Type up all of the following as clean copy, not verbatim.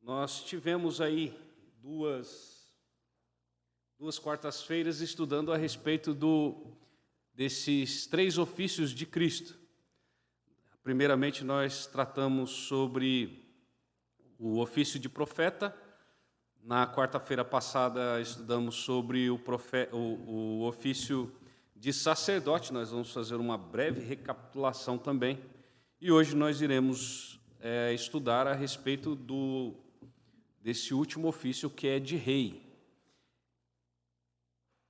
Nós tivemos aí duas quartas-feiras estudando a respeito desses três ofícios de Cristo. Primeiramente, nós tratamos sobre o ofício de profeta. Na quarta-feira passada, estudamos sobre o ofício de sacerdote. Nós vamos fazer uma breve recapitulação também. E hoje nós iremos estudar a respeito desse último ofício, que é de rei.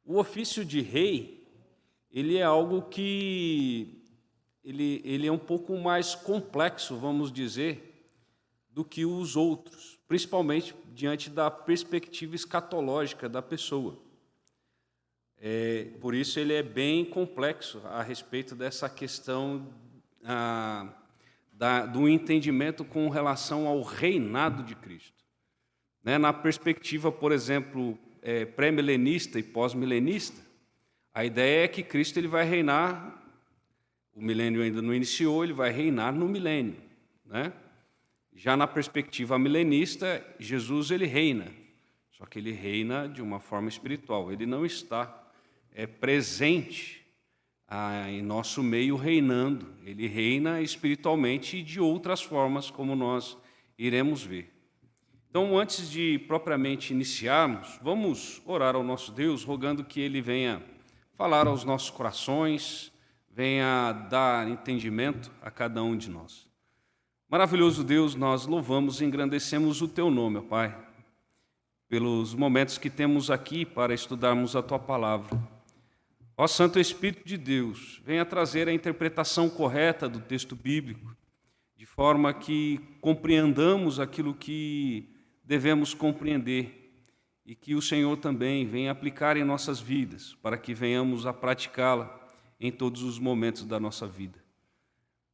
O ofício de rei, ele é algo que ele é um pouco mais complexo, vamos dizer, do que os outros, principalmente diante da perspectiva escatológica da pessoa. Por isso ele é bem complexo a respeito dessa questão do entendimento com relação ao reinado de Cristo. Na perspectiva, por exemplo, pré-milenista e pós-milenista, a ideia é que Cristo ele vai reinar, o milênio ainda não iniciou, ele vai reinar no milênio. Já na perspectiva milenista, Jesus ele reina, só que ele reina de uma forma espiritual, ele não está presente em nosso meio reinando, ele reina espiritualmente e de outras formas, como nós iremos ver. Então, antes de propriamente iniciarmos, vamos orar ao nosso Deus, rogando que Ele venha falar aos nossos corações, venha dar entendimento a cada um de nós. Maravilhoso Deus, nós louvamos e engrandecemos o Teu nome, ó Pai, pelos momentos que temos aqui para estudarmos a Tua Palavra. Ó Santo Espírito de Deus, venha trazer a interpretação correta do texto bíblico, de forma que compreendamos aquilo que devemos compreender e que o Senhor também venha aplicar em nossas vidas, para que venhamos a praticá-la em todos os momentos da nossa vida.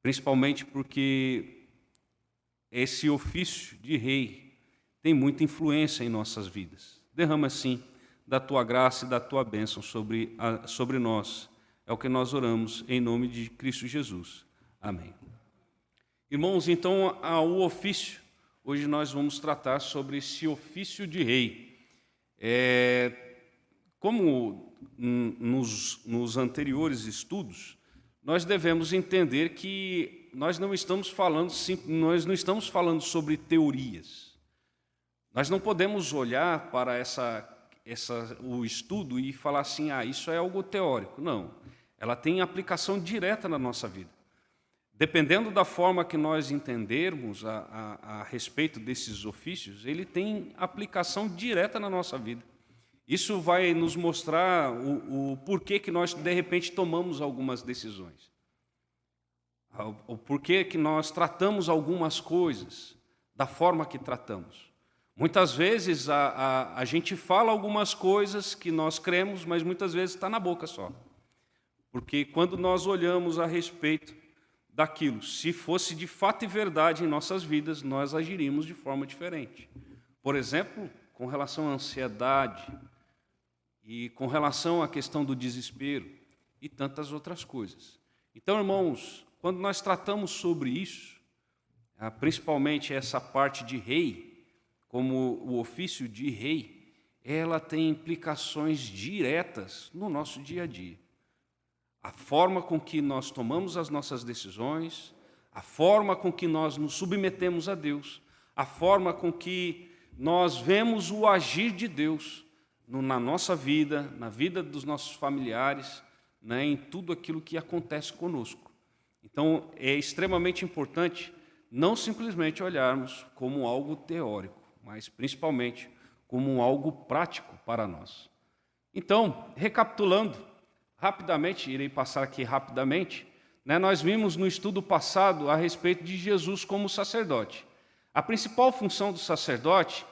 Principalmente porque esse ofício de rei tem muita influência em nossas vidas. Derrama, assim, da Tua graça e da Tua bênção sobre nós. É o que nós oramos em nome de Cristo Jesus. Amém. Irmãos, então, o ofício. Hoje nós vamos tratar sobre esse ofício de rei. Como nos anteriores estudos, nós devemos entender que nós não estamos falando sobre teorias. Nós não podemos olhar para o estudo e falar assim, isso é algo teórico. Não, ela tem aplicação direta na nossa vida. Dependendo da forma que nós entendermos a respeito desses ofícios, ele tem aplicação direta na nossa vida. Isso vai nos mostrar o porquê que nós, de repente, tomamos algumas decisões. O porquê que nós tratamos algumas coisas da forma que tratamos. Muitas vezes a gente fala algumas coisas que nós cremos, mas muitas vezes está na boca só. Porque quando nós olhamos a respeito daquilo, se fosse de fato e verdade em nossas vidas, nós agiríamos de forma diferente. Por exemplo, com relação à ansiedade e com relação à questão do desespero e tantas outras coisas. Então, irmãos, quando nós tratamos sobre isso, principalmente essa parte de rei, como o ofício de rei, ela tem implicações diretas no nosso dia a dia. A forma com que nós tomamos as nossas decisões, a forma com que nós nos submetemos a Deus, a forma com que nós vemos o agir de Deus na nossa vida, na vida dos nossos familiares, em tudo aquilo que acontece conosco. Então, é extremamente importante não simplesmente olharmos como algo teórico, mas principalmente como algo prático para nós. Então, recapitulando, rapidamente, irei passar aqui rapidamente, nós vimos no estudo passado a respeito de Jesus como sacerdote. A principal função do sacerdote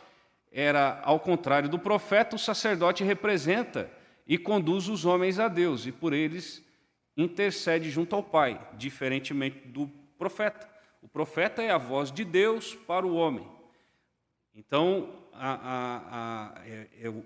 era, ao contrário do profeta, o sacerdote representa e conduz os homens a Deus, e por eles intercede junto ao Pai, diferentemente do profeta. O profeta é a voz de Deus para o homem. Então,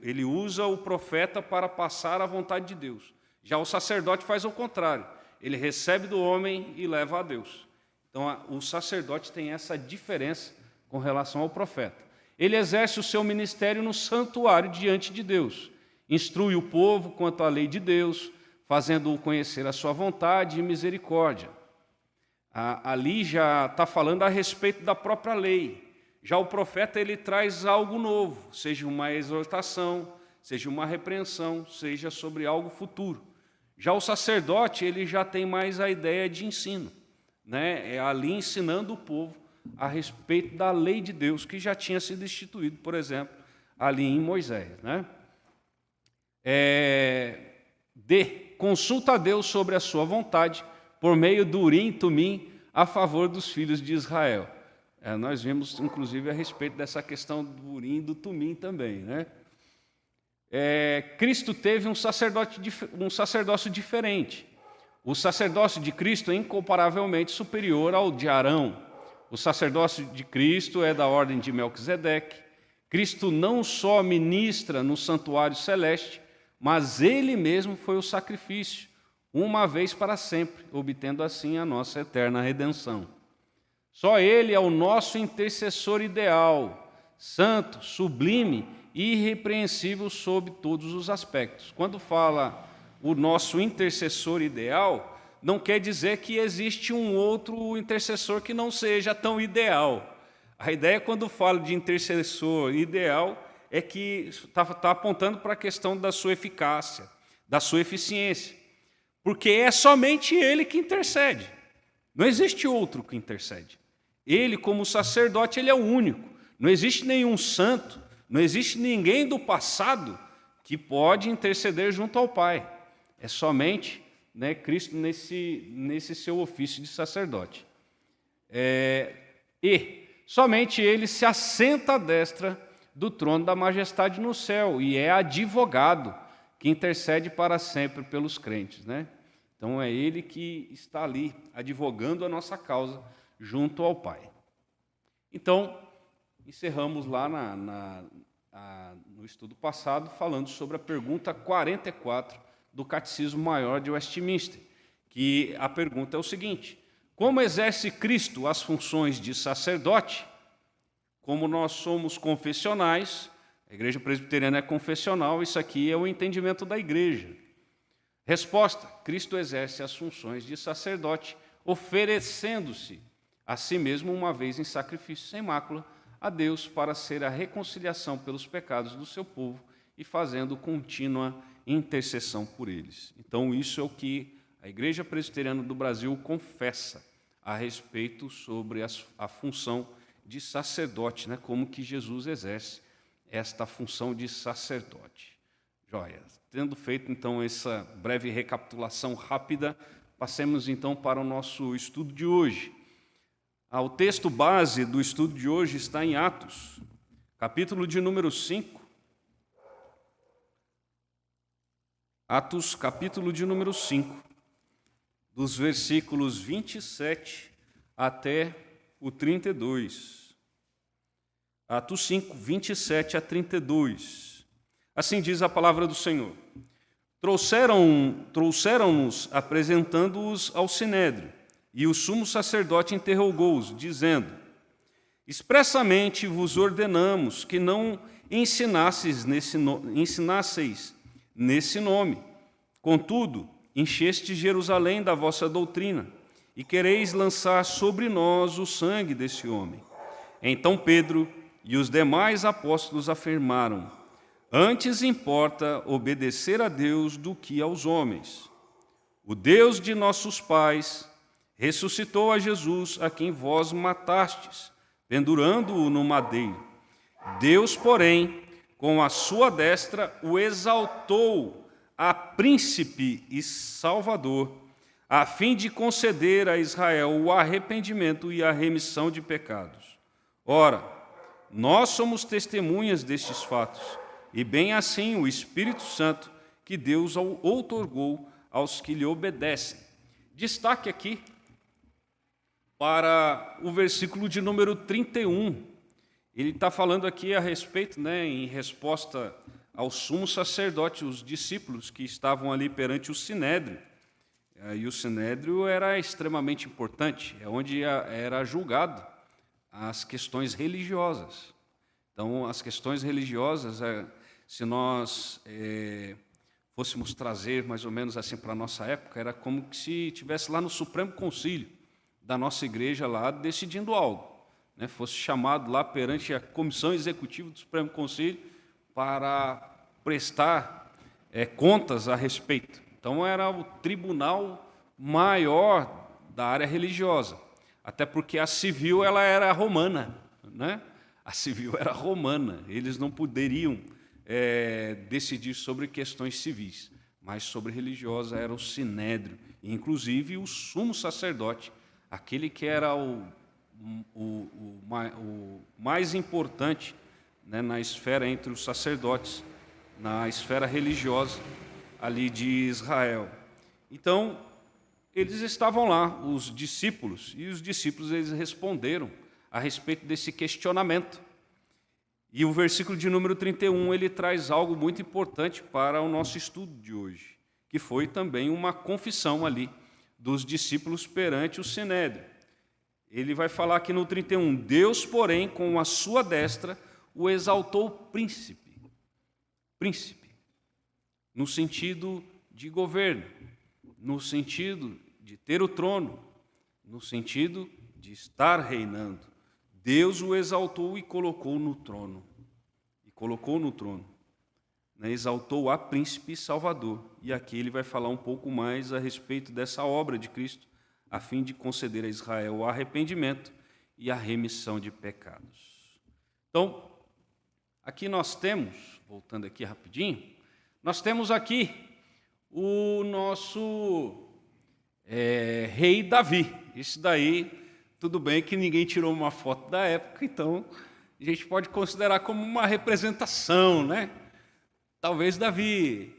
ele usa o profeta para passar a vontade de Deus. Já o sacerdote faz o contrário. Ele recebe do homem e leva a Deus. Então, o sacerdote tem essa diferença com relação ao profeta. Ele exerce o seu ministério no santuário diante de Deus. Instrui o povo quanto à lei de Deus, fazendo-o conhecer a sua vontade e misericórdia. Ali já está falando a respeito da própria lei. Já o profeta ele traz algo novo, seja uma exortação, seja uma repreensão, seja sobre algo futuro. Já o sacerdote ele já tem mais a ideia de ensino, né? É ali ensinando o povo a respeito da lei de Deus, que já tinha sido instituído, por exemplo, ali em Moisés, né? Consulta a Deus sobre a sua vontade, por meio do Urim e Tumim, a favor dos filhos de Israel. Nós vimos, inclusive, a respeito dessa questão do Urim e do Tumim também, né? Cristo teve um sacerdócio diferente. O sacerdócio de Cristo é incomparavelmente superior ao de Arão. O sacerdócio de Cristo é da ordem de Melquisedeque. Cristo não só ministra no santuário celeste, mas ele mesmo foi o sacrifício, uma vez para sempre, obtendo assim a nossa eterna redenção. Só ele é o nosso intercessor ideal, santo, sublime e irrepreensível sob todos os aspectos. Quando fala o nosso intercessor ideal, não quer dizer que existe um outro intercessor que não seja tão ideal. A ideia, quando fala de intercessor ideal, é que está apontando para a questão da sua eficácia, da sua eficiência. Porque é somente ele que intercede. Não existe outro que intercede. Ele, como sacerdote, ele é o único. Não existe nenhum santo, não existe ninguém do passado que pode interceder junto ao Pai. É somente Cristo nesse seu ofício de sacerdote. E somente ele se assenta à destra do trono da majestade no céu e é advogado que intercede para sempre pelos crentes, né? Então é ele que está ali advogando a nossa causa junto ao Pai. Então, encerramos lá no estudo passado falando sobre a pergunta 44 do Catecismo Maior de Westminster, que a pergunta é o seguinte: como exerce Cristo as funções de sacerdote? Como nós somos confessionais, a Igreja Presbiteriana é confessional, isso aqui é o entendimento da Igreja. Resposta: Cristo exerce as funções de sacerdote, oferecendo-se a si mesmo uma vez em sacrifício sem mácula a Deus para ser a reconciliação pelos pecados do seu povo e fazendo contínua intercessão por eles. Então, isso é o que a Igreja Presbiteriana do Brasil confessa a respeito sobre a função de sacerdote, né? Como que Jesus exerce esta função de sacerdote. Joia. Tendo feito, então, essa breve recapitulação rápida, passemos, então, para o nosso estudo de hoje. O texto base do estudo de hoje está em Atos, capítulo de número 5. Atos, capítulo de número 5, dos versículos 27 até o 32. Atos 5, 27 a 32. Assim diz a palavra do Senhor. Trouxeram-nos apresentando-os ao Sinédrio, e o sumo sacerdote interrogou-os, dizendo: expressamente vos ordenamos que não ensinasseis nesse nome. Contudo, encheste Jerusalém da vossa doutrina, e quereis lançar sobre nós o sangue desse homem. Então Pedro e os demais apóstolos afirmaram: antes importa obedecer a Deus do que aos homens. O Deus de nossos pais ressuscitou a Jesus, a quem vós matastes, pendurando-o no madeiro. Deus, porém, com a sua destra, o exaltou a príncipe e salvador, a fim de conceder a Israel o arrependimento e a remissão de pecados. Ora, nós somos testemunhas destes fatos, e bem assim o Espírito Santo que Deus outorgou aos que lhe obedecem. Destaque aqui para o versículo de número 31. Ele está falando aqui a respeito, em resposta ao sumo sacerdote, os discípulos que estavam ali perante o Sinédrio. E o Sinédrio era extremamente importante, é onde era julgado as questões religiosas. Então, as questões religiosas, se nós fôssemos trazer mais ou menos assim para a nossa época, era como que se estivesse lá no Supremo Concílio da nossa igreja lá decidindo algo, né? Fosse chamado lá perante a Comissão Executiva do Supremo Concílio para prestar contas a respeito. Então, era o tribunal maior da área religiosa, até porque a civil ela era romana, né? A civil era romana, eles não poderiam decidir sobre questões civis, mas sobre religiosa era o sinédrio, inclusive o sumo sacerdote, aquele que era o mais importante, né, na esfera entre os sacerdotes, na esfera religiosa ali de Israel. Então, eles estavam lá, os discípulos, e os discípulos eles responderam a respeito desse questionamento. E o versículo de número 31, ele traz algo muito importante para o nosso estudo de hoje, que foi também uma confissão ali dos discípulos perante o sinédrio. Ele vai falar aqui no 31, Deus, porém, com a sua destra, o exaltou príncipe. Príncipe, no sentido de governo, no sentido de ter o trono, no sentido de estar reinando. Deus o exaltou e colocou no trono. Né? Exaltou a príncipe e salvador. E aqui ele vai falar um pouco mais a respeito dessa obra de Cristo, a fim de conceder a Israel o arrependimento e a remissão de pecados. Então, aqui nós temos, voltando aqui rapidinho, nós temos aqui o nosso rei Davi. Isso daí, tudo bem que ninguém tirou uma foto da época, então a gente pode considerar como uma representação, né? Talvez Davi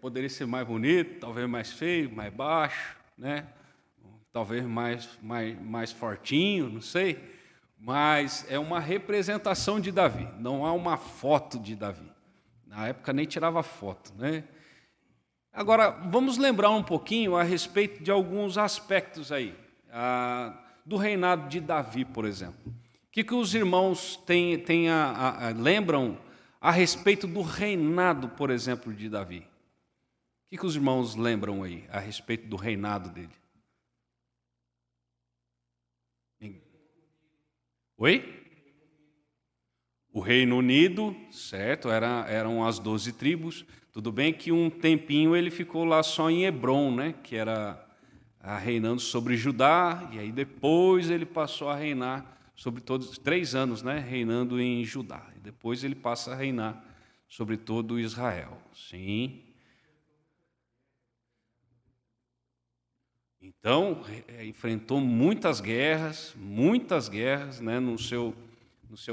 poderia ser mais bonito, talvez mais feio, mais baixo, né? Talvez mais fortinho, não sei. Mas é uma representação de Davi, não há uma foto de Davi. Na época nem tirava foto, né? Agora, vamos lembrar um pouquinho a respeito de alguns aspectos aí, do reinado de Davi, por exemplo. O que os irmãos lembram a respeito do reinado, por exemplo, de Davi? O que os irmãos lembram aí a respeito do reinado dele? Oi? O Reino Unido, certo, eram as 12 tribos. Tudo bem que um tempinho ele ficou lá só em Hebrom, né, que era reinando sobre Judá, e aí depois ele passou a reinar sobre todos, 3 anos, né, reinando em Judá. E depois ele passa a reinar sobre todo Israel. Sim. Então, enfrentou muitas guerras, né, no seu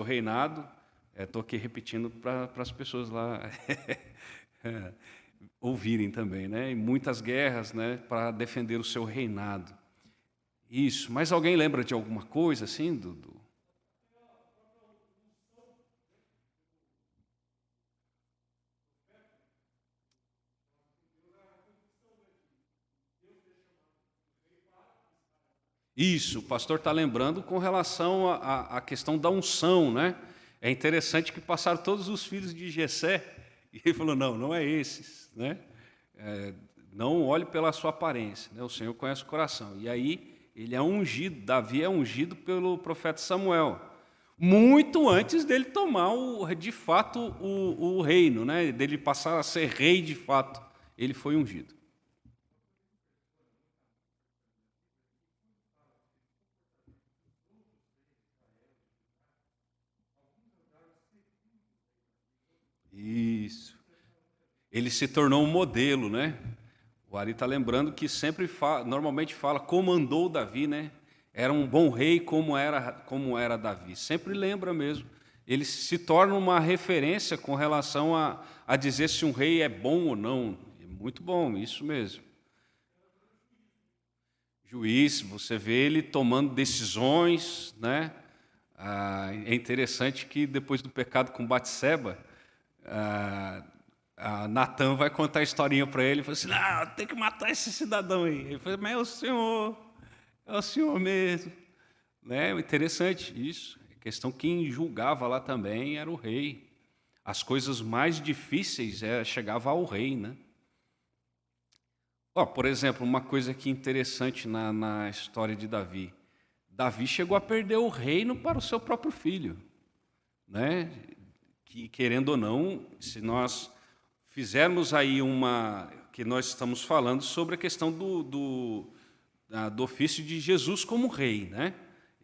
reinado. Estou aqui repetindo para as pessoas lá ouvirem também, né? E muitas guerras, né, para defender o seu reinado. Isso. Mas alguém lembra de alguma coisa assim, Dudu? Isso, o pastor está lembrando com relação à questão da unção, né? É interessante que passaram todos os filhos de Jessé, e ele falou, não é esses, né? Não olhe pela sua aparência, né? O Senhor conhece o coração. E aí, ele é ungido, Davi é ungido pelo profeta Samuel, muito antes dele tomar, de fato, o reino, né? Dele passar a ser rei de fato, ele foi ungido. Isso. Ele se tornou um modelo, né? O Ari está lembrando que sempre normalmente fala comandou Davi, né? Era um bom rei como era Davi. Sempre lembra mesmo. Ele se torna uma referência com relação a dizer se um rei é bom ou não. É muito bom, isso mesmo. Juiz, você vê ele tomando decisões, né? É interessante que depois do pecado com Batseba, Natan vai contar a historinha para ele e fala assim, não, tem que matar esse cidadão aí. Ele fala, mas é o senhor mesmo. Né? Interessante isso. questão quem julgava lá também era o rei. As coisas mais difíceis chegavam ao rei, né? Por exemplo, uma coisa que interessante na história de Davi. Davi chegou a perder o reino para o seu próprio filho, né? Que, querendo ou não, se nós fizermos aí que nós estamos falando sobre a questão do ofício de Jesus como rei, né?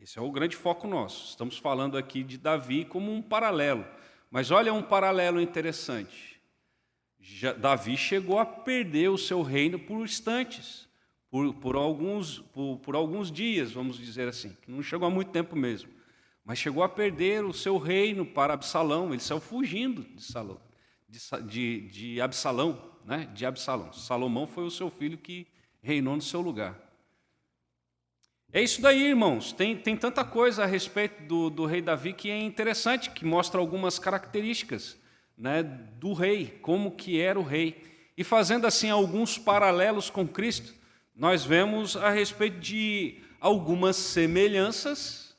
Esse é o grande foco nosso. Estamos falando aqui de Davi como um paralelo. Mas olha um paralelo interessante. Davi chegou a perder o seu reino por instantes, por alguns dias, vamos dizer assim, que não chegou a muito tempo mesmo, mas chegou a perder o seu reino para Absalão. Ele saiu fugindo de Absalão, né? De Absalão. Salomão foi o seu filho que reinou no seu lugar. É isso daí, irmãos. Tem tanta coisa a respeito do rei Davi que é interessante, que mostra algumas características, né, do rei, como que era o rei. E fazendo assim alguns paralelos com Cristo, nós vemos a respeito de algumas semelhanças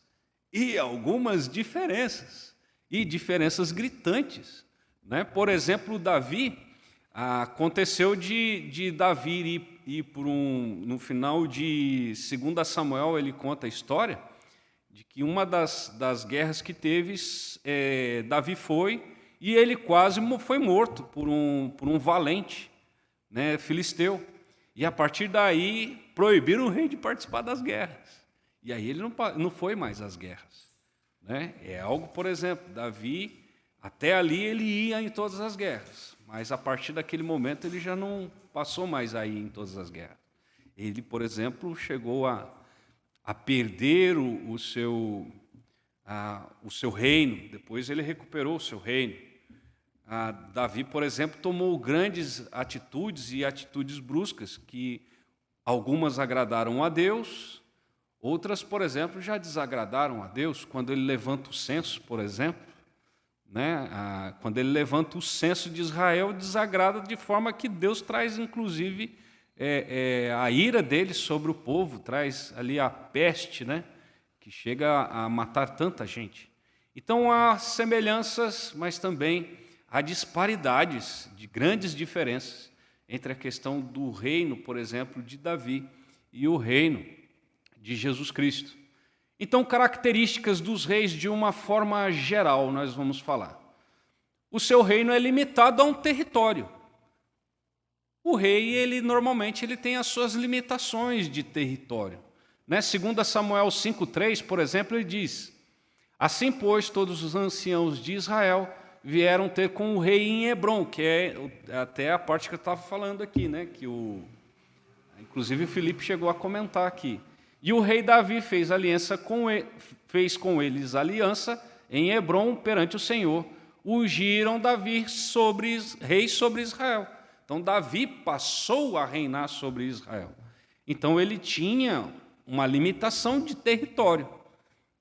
e algumas diferenças, e diferenças gritantes, né? Por exemplo, Davi, aconteceu de Davi ir no final de 2 Samuel, ele conta a história de que uma das guerras que teve, Davi foi, e ele quase foi morto por um valente, né, filisteu. E a partir daí proibiram o rei de participar das guerras. E aí ele não foi mais às guerras, né? É algo, por exemplo, Davi, até ali ele ia em todas as guerras, mas a partir daquele momento ele já não passou mais a ir em todas as guerras. Ele, por exemplo, chegou a perder o seu reino, depois ele recuperou o seu reino. Davi, por exemplo, tomou grandes atitudes e atitudes bruscas, que algumas agradaram a Deus, outras, por exemplo, já desagradaram a Deus. Quando ele levanta o censo, por exemplo, né? Quando ele levanta o censo de Israel, desagrada de forma que Deus traz, inclusive, a ira dele sobre o povo, traz ali a peste, né? Que chega a matar tanta gente. Então, há semelhanças, mas também há disparidades, de grandes diferenças entre a questão do reino, por exemplo, de Davi e o reino de Jesus Cristo. Então, características dos reis de uma forma geral, nós vamos falar. O seu reino é limitado a um território. O rei, normalmente, tem as suas limitações de território, né? 2 Samuel 5,3, por exemplo, ele diz: assim, pois, todos os anciãos de Israel vieram ter com o rei em Hebrom, que é até a parte que eu estava falando aqui, né? Inclusive o Felipe chegou a comentar aqui. E o rei Davi fez com eles aliança em Hebrom perante o Senhor. Ungiram Davi rei sobre Israel. Então Davi passou a reinar sobre Israel. Então ele tinha uma limitação de território.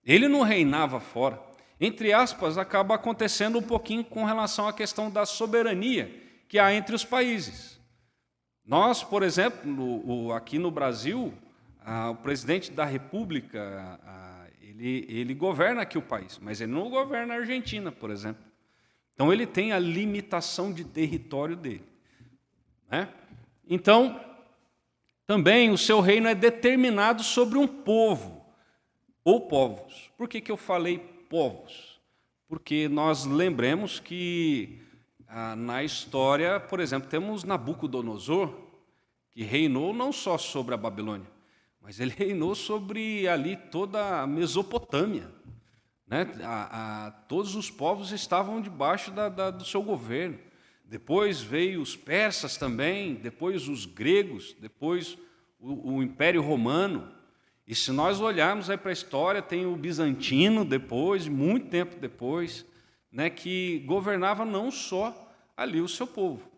Ele não reinava fora. Entre aspas, acaba acontecendo um pouquinho com relação à questão da soberania que há entre os países. Nós, por exemplo, aqui no Brasil, o presidente da República, ele governa aqui o país, mas ele não governa a Argentina, por exemplo. Então, ele tem a limitação de território dele, né? Então, também o seu reino é determinado sobre um povo, ou povos. Por que eu falei povos? Porque nós lembremos que na história, por exemplo, temos Nabucodonosor, que reinou não só sobre a Babilônia, mas ele reinou sobre ali toda a Mesopotâmia, né? Todos os povos estavam debaixo do seu governo. Depois veio os persas também, depois os gregos, depois o Império Romano. E se nós olharmos aí para a história, tem o bizantino depois, muito tempo depois, né, que governava não só ali o seu povo,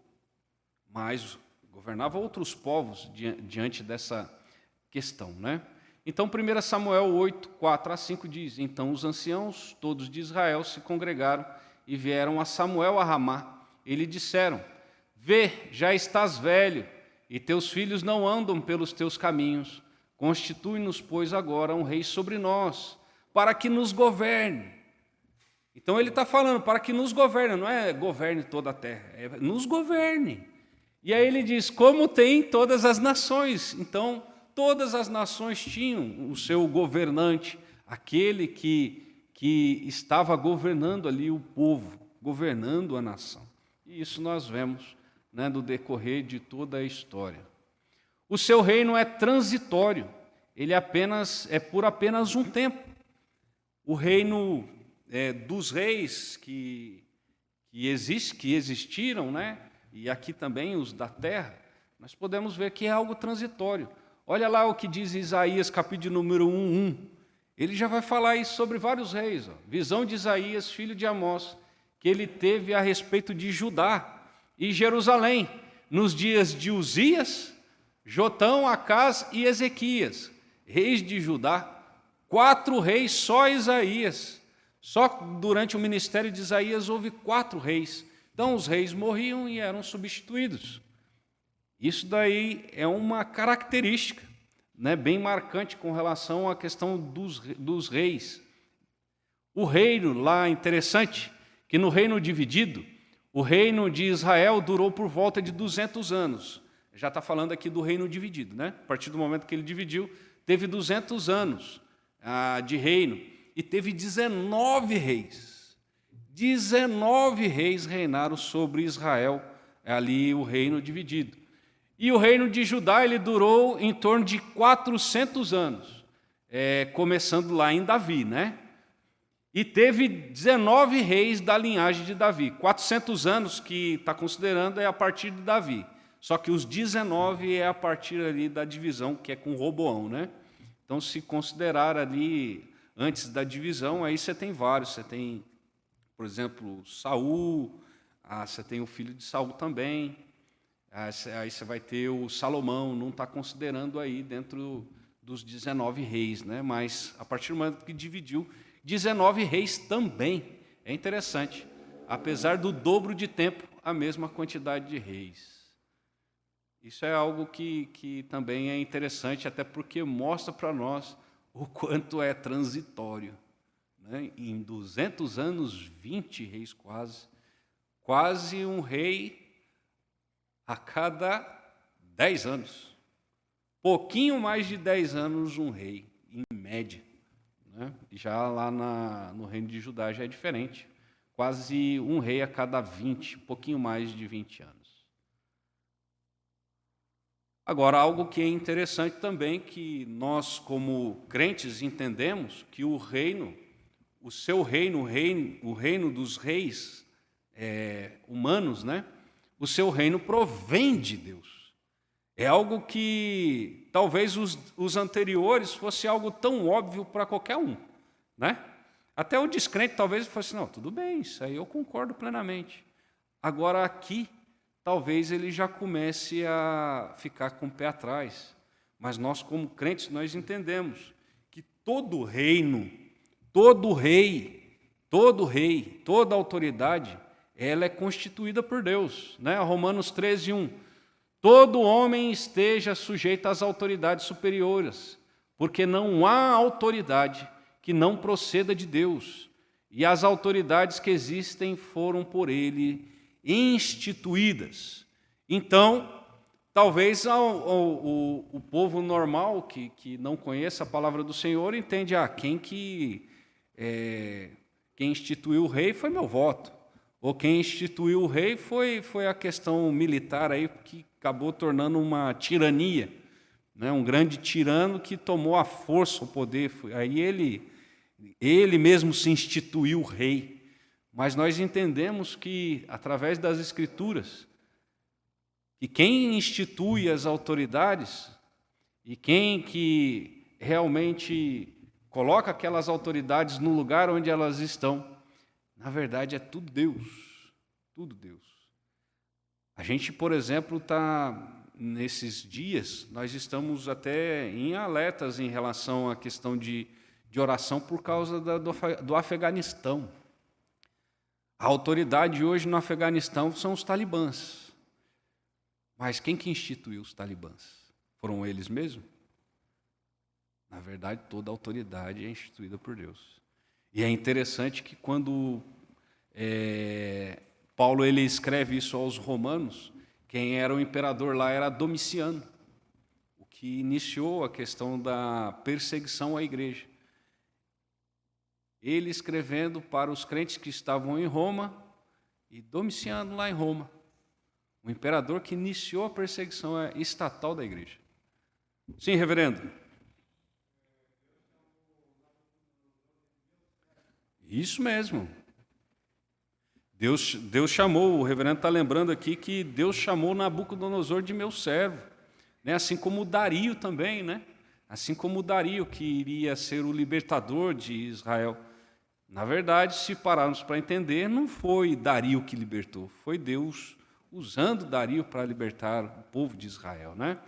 mas governava outros povos diante dessa questão, né? Então, 1 Samuel 8, 4 a 5 diz: então os anciãos todos de Israel se congregaram e vieram a Samuel a Ramá. E lhe disseram: vê, já estás velho, e teus filhos não andam pelos teus caminhos. Constitui-nos, pois, agora um rei sobre nós, para que nos governe. Então ele está falando para que nos governe, não é governe toda a terra, é nos governe. E aí ele diz, como tem todas as nações. Então, todas as nações tinham o seu governante, aquele que estava governando ali o povo, governando a nação. E isso nós vemos, né, no decorrer de toda a história. O seu reino é transitório, ele é por apenas um tempo. O reino dos reis que existiram, né? E aqui também os da terra, nós podemos ver que é algo transitório. Olha lá o que diz Isaías, capítulo número 1:1. Ele já vai falar isso sobre vários reis. Ó. Visão de Isaías, filho de Amós, que ele teve a respeito de Judá e Jerusalém, nos dias de Uzias, Jotão, Acás e Ezequias, reis de Judá. 4 reis, só Isaías. Só durante o ministério de Isaías houve 4 reis. Então os reis morriam e eram substituídos. Isso daí é uma característica, né, bem marcante com relação à questão dos reis. O reino lá, interessante, que no reino dividido, o reino de Israel durou por volta de 200 anos. Já está falando aqui do reino dividido, né? A partir do momento que ele dividiu, teve 200 anos de reino e teve 19 reis. 19 reis reinaram sobre Israel, ali o reino dividido. E o reino de Judá ele durou em torno de 400 anos, começando lá em Davi, né? E teve 19 reis da linhagem de Davi. 400 anos que está considerando é a partir de Davi. Só que os 19 é a partir ali da divisão, que é com Roboão, né? Então, se considerar ali antes da divisão, aí você tem vários. Você tem, por exemplo, Saul, você tem o filho de Saul também. Aí você vai ter o Salomão, não está considerando aí dentro dos 19 reis, né? Mas a partir do momento que dividiu, 19 reis também. É interessante. Apesar do dobro de tempo, a mesma quantidade de reis. Isso é algo que também é interessante, até porque mostra para nós o quanto é transitório. Né? Em 200 anos, 20 reis quase um rei a cada 10 anos. Pouquinho mais de 10 anos, um rei, em média. Né? Já lá no reino de Judá já é diferente. Quase um rei a cada 20, pouquinho mais de 20 anos. Agora, algo que é interessante também, que nós, como crentes, entendemos que o reino, o seu reino, o reino dos reis humanos, né? O seu reino provém de Deus. É algo que talvez os anteriores fosse algo tão óbvio para qualquer um, né? Até o descrente talvez fosse, não, tudo bem, isso aí eu concordo plenamente. Agora aqui, talvez ele já comece a ficar com o pé atrás. Mas nós, como crentes, nós entendemos que todo reino, todo rei, toda autoridade, ela é constituída por Deus. Né? Romanos 13:1. Todo homem esteja sujeito às autoridades superiores, porque não há autoridade que não proceda de Deus, e as autoridades que existem foram por ele instituídas. Então, talvez o povo normal que não conheça a palavra do Senhor entende, quem instituiu o rei foi meu voto, ou quem instituiu o rei foi a questão militar aí que acabou tornando uma tirania, né? Um grande tirano que tomou à força o poder. Aí ele mesmo se instituiu rei. Mas nós entendemos que, através das Escrituras, que quem institui as autoridades e quem que realmente coloca aquelas autoridades no lugar onde elas estão, na verdade é tudo Deus, tudo Deus. A gente, por exemplo, nesses dias, nós estamos até em alertas em relação à questão de oração por causa do Afeganistão. A autoridade hoje no Afeganistão são os talibãs. Mas quem que instituiu os talibãs? Foram eles mesmos? Na verdade, toda a autoridade é instituída por Deus. E é interessante que quando Paulo ele escreve isso aos romanos, quem era o imperador lá era Domiciano, o que iniciou a questão da perseguição à igreja. Ele escrevendo para os crentes que estavam em Roma e Domiciano lá em Roma, o imperador que iniciou a perseguição estatal da igreja. Sim, reverendo? Isso mesmo. Deus chamou, o reverendo está lembrando aqui que Deus chamou Nabucodonosor de meu servo, né? Assim como Dario também, né? Assim como Dario, que iria ser o libertador de Israel. Na verdade, se pararmos para entender, não foi Dario que libertou, foi Deus usando Dario para libertar o povo de Israel, né?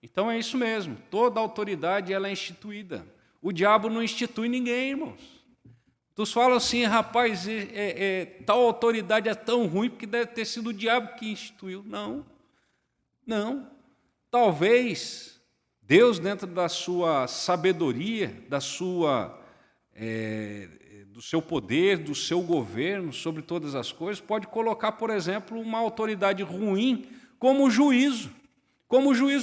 Então é isso mesmo, toda autoridade ela é instituída. O diabo não institui ninguém, irmãos. Tu falam assim, rapaz, tal autoridade é tão ruim porque deve ter sido o diabo que instituiu. Não, não. Talvez Deus, dentro da sua sabedoria, do seu poder, do seu governo sobre todas as coisas, pode colocar, por exemplo, uma autoridade ruim como juízo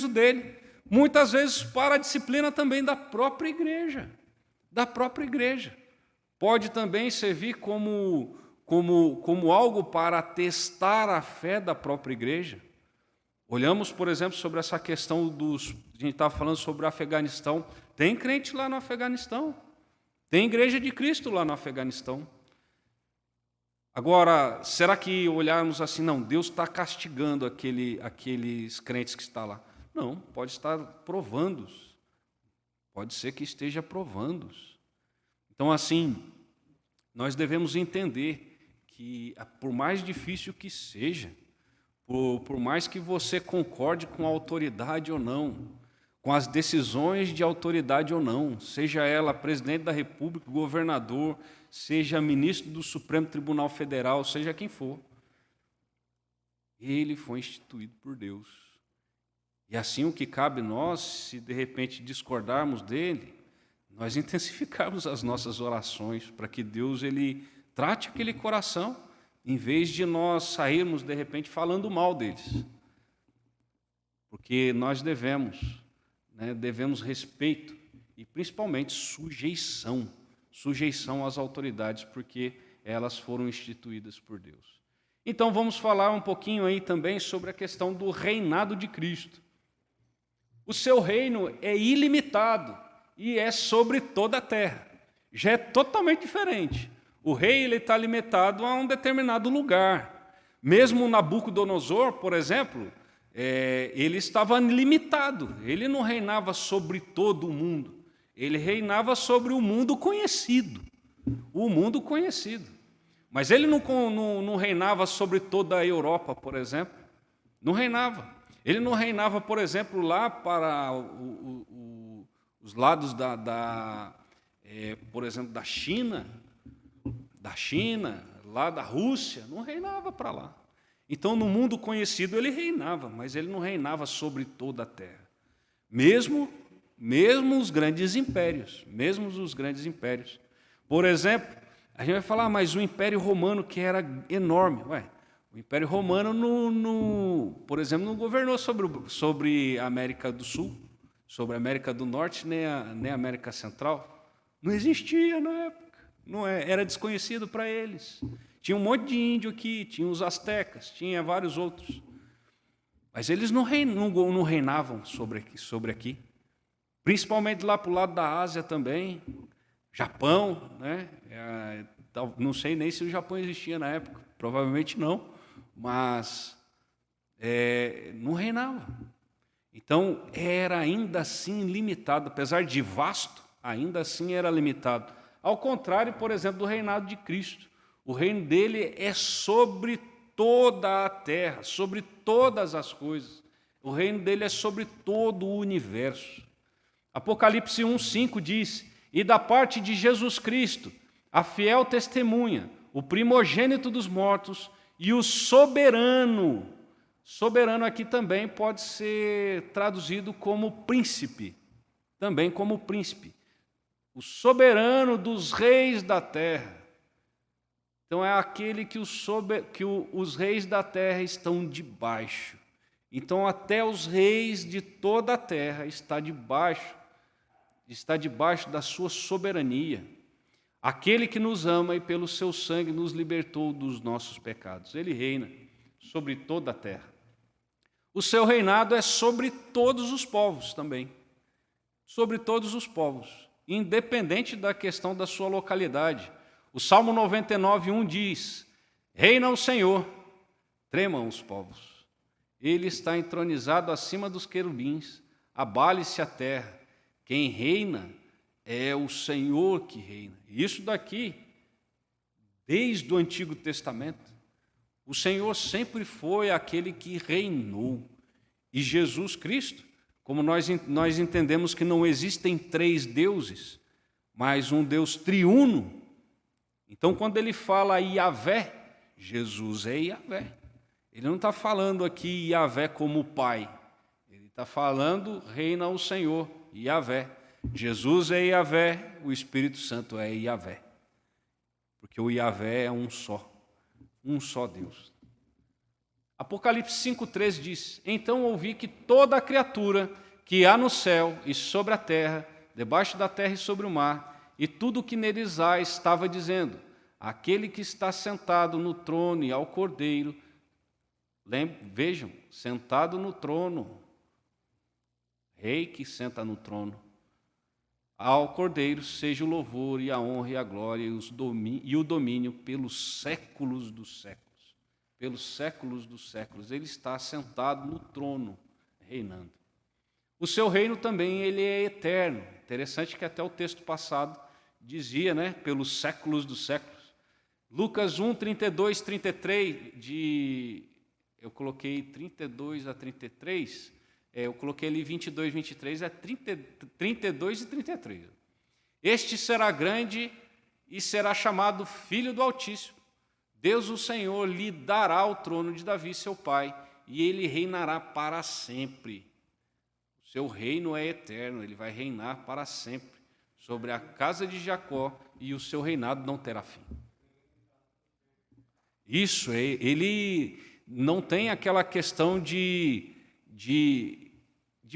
dele. Muitas vezes para a disciplina também da própria igreja. Pode também servir como algo para testar a fé da própria igreja. Olhamos, por exemplo, sobre essa questão a gente estava falando sobre o Afeganistão. Tem crente lá no Afeganistão. Tem igreja de Cristo lá no Afeganistão. Agora, será que olharmos assim, não, Deus está castigando aqueles crentes que estão lá? Não, pode estar provando-os. Pode ser que esteja provando-os. Então, assim, nós devemos entender que, por mais difícil que seja, por mais que você concorde com a autoridade ou não, com as decisões de autoridade ou não, seja ela presidente da República, governador, seja ministro do Supremo Tribunal Federal, seja quem for, ele foi instituído por Deus. E assim o que cabe nós, se de repente discordarmos dele, nós intensificarmos as nossas orações para que Deus ele trate aquele coração, em vez de nós sairmos de repente falando mal deles. Porque nós devemos respeito e principalmente sujeição às autoridades, porque elas foram instituídas por Deus. Então vamos falar um pouquinho aí também sobre a questão do reinado de Cristo. O seu reino é ilimitado e é sobre toda a terra. Já é totalmente diferente. O rei ele está limitado a um determinado lugar. Mesmo Nabucodonosor, por exemplo, ele estava limitado. Ele não reinava sobre todo o mundo. Ele reinava sobre o mundo conhecido. O mundo conhecido. Mas ele não reinava sobre toda a Europa, por exemplo. Não reinava. Ele não reinava, por exemplo, lá para os lados por exemplo, da China, lá da Rússia, não reinava para lá. Então, no mundo conhecido, ele reinava, mas ele não reinava sobre toda a terra. Mesmo os grandes impérios, Por exemplo, a gente vai falar, mas o Império Romano, que era enorme. O Império Romano, por exemplo, não governou sobre a América do Sul, sobre a América do Norte, nem a América Central. Não existia na época. Era desconhecido para eles. Tinha um monte de índio aqui, tinha os astecas, tinha vários outros. Mas eles não reinavam sobre aqui. Principalmente lá para o lado da Ásia também. Japão, né? Não sei nem se o Japão existia na época. Provavelmente não. Mas não reinava. Então, era ainda assim limitado. Apesar de vasto, ainda assim era limitado. Ao contrário, por exemplo, do reinado de Cristo. O reino dele é sobre toda a terra, sobre todas as coisas. O reino dele é sobre todo o universo. Apocalipse 1:5 diz: e da parte de Jesus Cristo, a fiel testemunha, o primogênito dos mortos e o soberano. Soberano aqui também pode ser traduzido como príncipe. Também como príncipe. o soberano dos reis da terra. Então é aquele que os reis da terra estão debaixo. Então até os reis de toda a terra está debaixo da sua soberania. Aquele que nos ama e pelo seu sangue nos libertou dos nossos pecados. Ele reina sobre toda a terra. O seu reinado é sobre todos os povos também. Sobre todos os povos, independente da questão da sua localidade. O Salmo 99:1 diz: reina o Senhor, tremam os povos. Ele está entronizado acima dos querubins, abale-se a terra. Quem reina é o Senhor que reina. Isso daqui, desde o Antigo Testamento, o Senhor sempre foi aquele que reinou. E Jesus Cristo, como nós entendemos que não existem três deuses, mas um Deus triuno. Então, quando ele fala Yahvé, Jesus é Yahvé. Ele não está falando aqui Yahvé como Pai. Ele está falando reina o Senhor, Yahvé. Jesus é Yahvé, o Espírito Santo é Yahvé. Porque o Yahvé é um só Deus. Apocalipse 5:3 diz: então ouvi que toda a criatura que há no céu e sobre a terra, debaixo da terra e sobre o mar, e tudo o que neles há, estava dizendo: aquele que está sentado no trono e ao Cordeiro, vejam, sentado no trono, rei que senta no trono, ao Cordeiro seja o louvor e a honra e a glória e o domínio pelos séculos dos séculos. Pelos séculos dos séculos. Ele está sentado no trono, reinando. O seu reino também ele é eterno. Interessante que até o texto passado dizia, né, pelos séculos dos séculos. Lucas 1, 32, 33, eu coloquei 32 a 33, eu coloquei ali 22, 23, é 32 e 33. Este será grande e será chamado Filho do Altíssimo. Deus, o Senhor, lhe dará o trono de Davi, seu pai, e ele reinará para sempre. O seu reino é eterno, ele vai reinar para sempre sobre a casa de Jacó, e o seu reinado não terá fim. Isso, ele não tem aquela questão de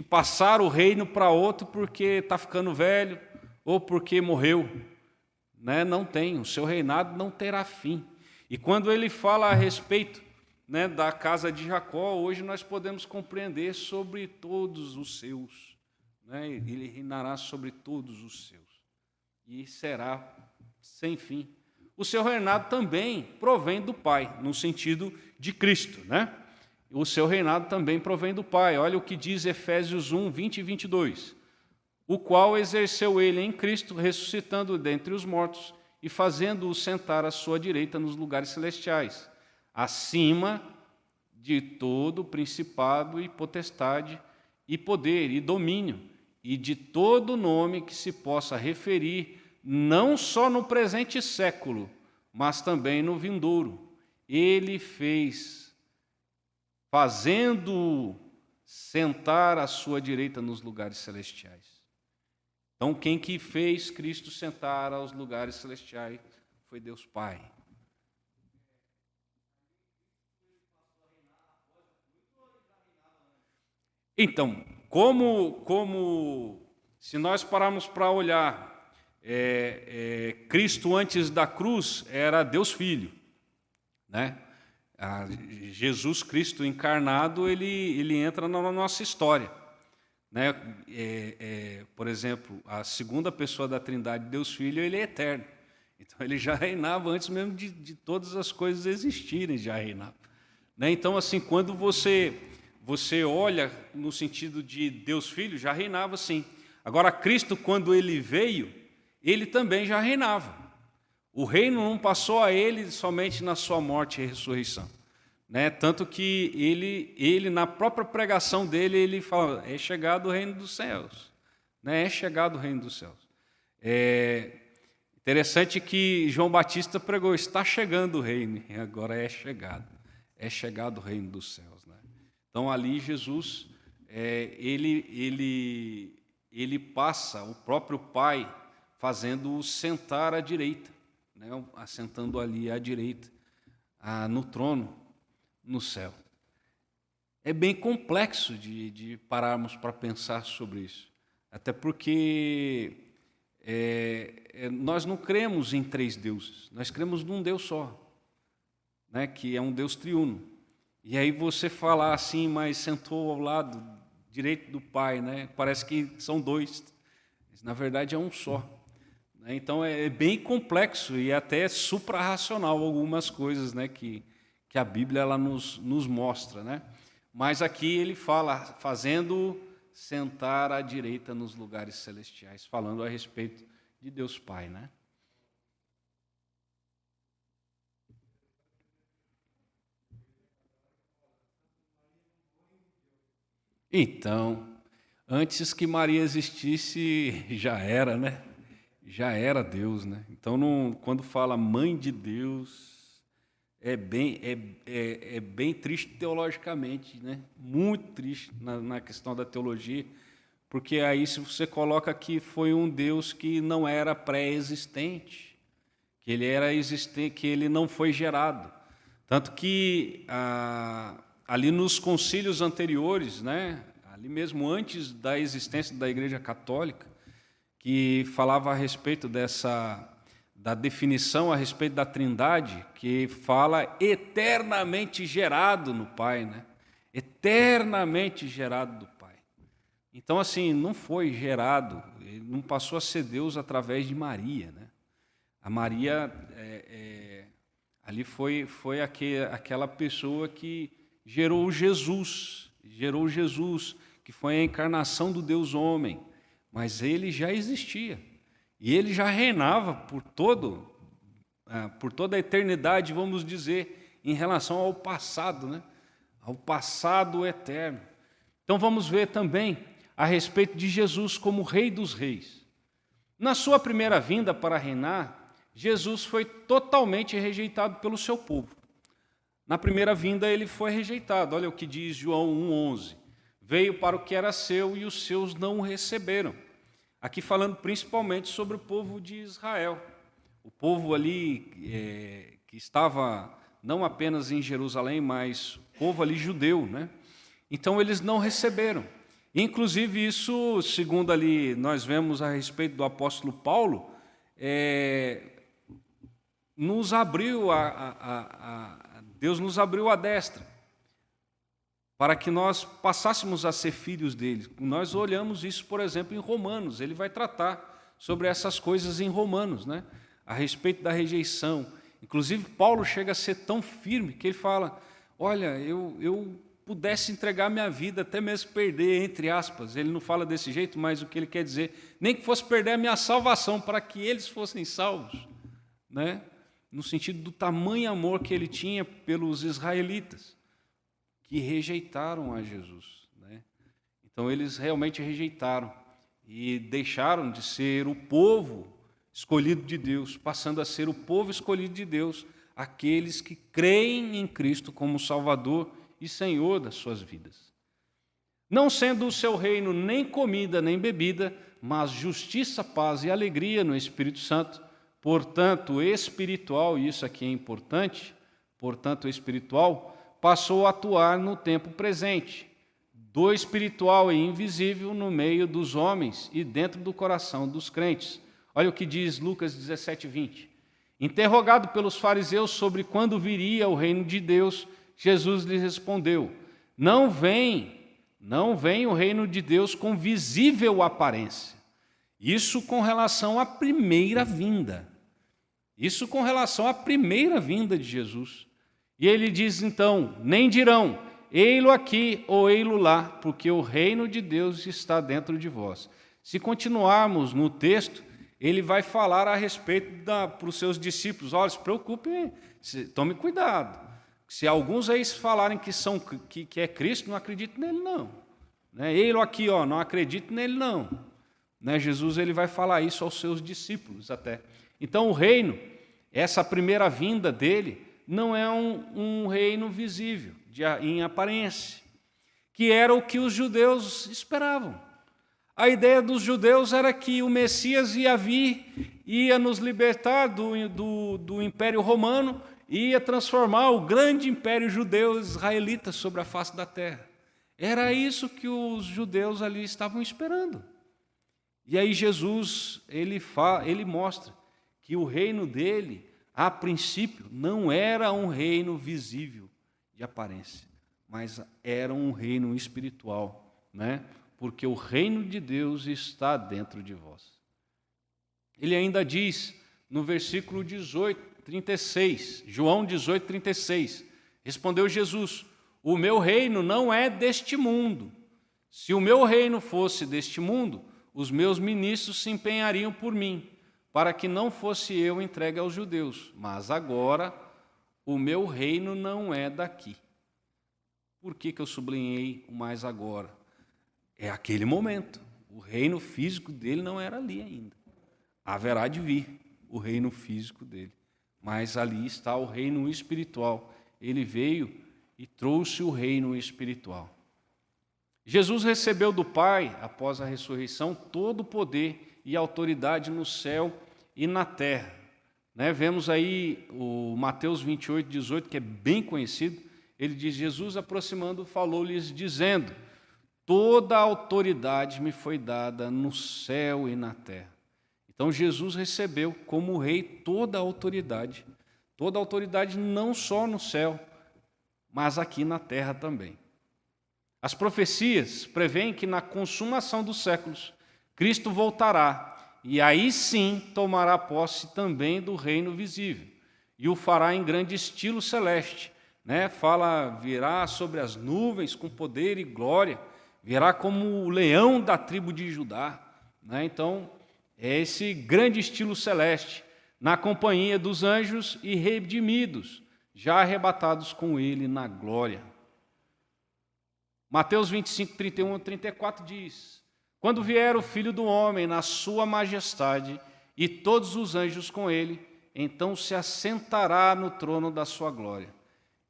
passar o reino para outro porque está ficando velho ou porque morreu. Né? Não tem, o seu reinado não terá fim. E quando ele fala a respeito, né, da casa de Jacó, hoje nós podemos compreender sobre todos os seus. Né? Ele reinará sobre todos os seus. E será sem fim. O seu reinado também provém do Pai, no sentido de Cristo. Né? O seu reinado também provém do Pai. Olha o que diz Efésios 1, 20 e 22. O qual exerceu ele em Cristo, ressuscitando dentre os mortos e fazendo-o sentar à sua direita nos lugares celestiais, acima de todo principado e potestade e poder e domínio, e de todo nome que se possa referir, não só no presente século, mas também no vindouro. Ele fez, fazendo-o sentar à sua direita nos lugares celestiais. Então, quem que fez Cristo sentar aos lugares celestiais foi Deus Pai. Então, como se nós pararmos para olhar, Cristo antes da cruz era Deus Filho, né? Jesus Cristo encarnado, ele entra na nossa história. Né? Por exemplo, a segunda pessoa da Trindade, Deus Filho, ele é eterno. Então, ele já reinava antes mesmo de todas as coisas existirem, já reinava. Né? Então, assim, quando você olha no sentido de Deus Filho, já reinava sim. Agora, Cristo, quando ele veio, ele também já reinava. O reino não passou a ele somente na sua morte e ressurreição. Né? Tanto que ele, na própria pregação dele, ele fala, é chegado o reino dos céus. Né? É chegado o reino dos céus. É interessante que João Batista pregou, está chegando o reino, e agora é chegado o reino dos céus. Né? Então, ali, Jesus, ele passa, o próprio Pai fazendo-o sentar à direita, né? Assentando ali à direita, no trono, no céu. É bem complexo de pararmos para pensar sobre isso, até porque nós não cremos em 3 deuses, nós cremos num Deus só, né? Que é um Deus triuno. E aí você falar assim, mas sentou ao lado direito do Pai, né? Parece que são 2, mas na verdade é um só. Então é bem complexo e até suprarracional algumas coisas, né, que a Bíblia ela nos mostra, né? Mas aqui ele fala, fazendo sentar à direita nos lugares celestiais, falando a respeito de Deus Pai, né? Então, antes que Maria existisse, já era, né? Já era Deus, né? Então, quando fala mãe de Deus, é bem triste teologicamente, né? Muito triste na questão da teologia, porque aí se você coloca que foi um Deus que não era pré-existente, que ele era existente, que ele não foi gerado. Tanto que ali nos concílios anteriores, né? Ali mesmo antes da existência da Igreja Católica, que falava a respeito da definição a respeito da Trindade, que fala eternamente gerado no Pai, né? Eternamente gerado do Pai. Então, assim, não foi gerado, ele não passou a ser Deus através de Maria, né? A Maria ali foi aquela pessoa que gerou Jesus, que foi a encarnação do Deus homem. Mas ele já existia, e ele já reinava por toda a eternidade, vamos dizer, em relação ao passado, né? Ao passado eterno. Então vamos ver também a respeito de Jesus como Rei dos Reis. Na sua primeira vinda para reinar, Jesus foi totalmente rejeitado pelo seu povo. Na primeira vinda ele foi rejeitado, olha o que diz João 1,11. Veio para o que era seu e os seus não o receberam. Aqui falando principalmente sobre o povo de Israel. O povo ali que estava não apenas em Jerusalém, mas o povo ali judeu, né? Então eles não receberam. Inclusive isso, segundo ali nós vemos a respeito do apóstolo Paulo, nos abriu Deus nos abriu a destra para que nós passássemos a ser filhos dele. Nós olhamos isso, por exemplo, em Romanos. Ele vai tratar sobre essas coisas em Romanos, né? A respeito da rejeição. Inclusive, Paulo chega a ser tão firme que ele fala, olha, eu pudesse entregar minha vida, até mesmo perder, entre aspas. Ele não fala desse jeito, mas o que ele quer dizer, nem que fosse perder a minha salvação, para que eles fossem salvos, né? No sentido do tamanho amor que ele tinha pelos israelitas, que rejeitaram a Jesus, né? Então eles realmente rejeitaram e deixaram de ser o povo escolhido de Deus, passando a ser o povo escolhido de Deus, aqueles que creem em Cristo como Salvador e Senhor das suas vidas. Não sendo o seu reino nem comida nem bebida, mas justiça, paz e alegria no Espírito Santo, portanto espiritual, e isso aqui é importante, portanto espiritual, passou a atuar no tempo presente, do espiritual e invisível no meio dos homens e dentro do coração dos crentes. Olha o que diz Lucas 17:20. Interrogado pelos fariseus sobre quando viria o reino de Deus, Jesus lhes respondeu, não vem o reino de Deus com visível aparência. Isso com relação à primeira vinda. Isso com relação à primeira vinda de Jesus. E ele diz então, nem dirão, ei-lo aqui ou ei-lo lá, porque o reino de Deus está dentro de vós. Se continuarmos no texto, ele vai falar a respeito para os seus discípulos, olha, se preocupem, tome cuidado. Se alguns aí falarem que é Cristo, não acredito nele não. Né? Ei-lo aqui, não acredito nele não. Né? Jesus ele vai falar isso aos seus discípulos até. Então o reino, essa primeira vinda dele, não é um reino visível, em aparência, que era o que os judeus esperavam. A ideia dos judeus era que o Messias ia vir, ia nos libertar do Império Romano, e ia transformar o grande Império Judeu israelita sobre a face da terra. Era isso que os judeus ali estavam esperando. E aí Jesus, ele mostra que o reino dele, a princípio, não era um reino visível de aparência, mas era um reino espiritual, né? Porque o reino de Deus está dentro de vós. Ele ainda diz no versículo 36, João 18, 36, respondeu Jesus: o meu reino não é deste mundo. Se o meu reino fosse deste mundo, os meus ministros se empenhariam por mim, para que não fosse eu entregue aos judeus. Mas agora, o meu reino não é daqui. Por que eu sublinhei o mais agora? É aquele momento. O reino físico dele não era ali ainda. Haverá de vir o reino físico dele. Mas ali está o reino espiritual. Ele veio e trouxe o reino espiritual. Jesus recebeu do Pai, após a ressurreição, todo o poder e autoridade no céu e na terra. Vemos aí o Mateus 28, 18, que é bem conhecido. Ele diz: Jesus, aproximando, falou-lhes, dizendo: toda a autoridade me foi dada no céu e na terra. Então Jesus recebeu como rei toda a autoridade não só no céu, mas aqui na terra também. As profecias prevêem que na consumação dos séculos, Cristo voltará e aí sim tomará posse também do reino visível e o fará em grande estilo celeste. Virá sobre as nuvens com poder e glória, virá como o leão da tribo de Judá. Então, é esse grande estilo celeste, na companhia dos anjos e redimidos, já arrebatados com ele na glória. Mateus 25, 31 a 34 diz: quando vier o Filho do Homem na sua majestade e todos os anjos com ele, então se assentará no trono da sua glória.